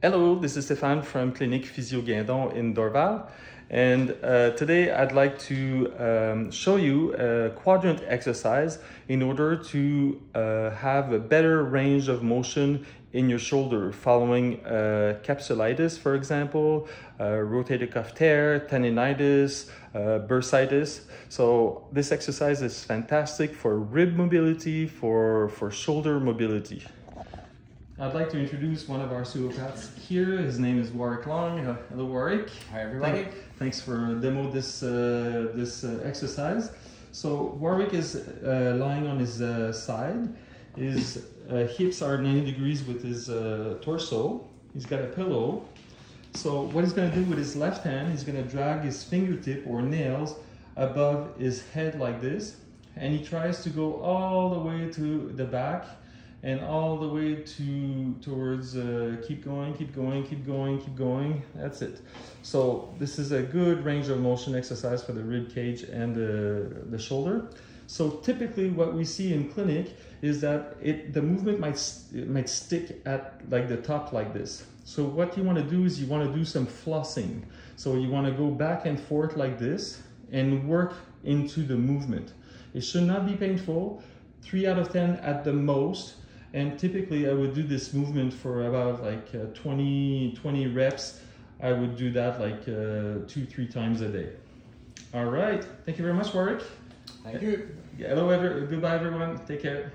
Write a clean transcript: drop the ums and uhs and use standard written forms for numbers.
Hello, this is Stéphane from Clinique Physio Guindon in Dorval, and today I'd like to show you a quadrant exercise in order to have a better range of motion in your shoulder following capsulitis, for example, rotator cuff tear, tendinitis, bursitis. So this exercise is fantastic for rib mobility, for shoulder mobility. I'd like to introduce one of our osteopaths here. His name is Warwick Long. Hello, Warwick. Hi, everybody. Thanks for demo this exercise. So Warwick is lying on his side. His hips are 90 degrees with his torso. He's got a pillow. So what he's going to do with his left hand, he's going to drag his fingertip or nails above his head like this, and he tries to go all the way to the back and all the way towards keep going, keep going, keep going, keep going. That's it. So this is a good range of motion exercise for the rib cage and the shoulder. So typically what we see in clinic is that the movement might stick at like the top like this. So what you want to do is you want to do some flossing. So you want to go back and forth like this and work into the movement. It should not be painful. 3 out of 10 at the most. And typically I would do this movement for about like 20 reps. I would do that like 2-3 times a day. All right, thank you very much, Warwick. Thank you. Hello, goodbye everyone, take care.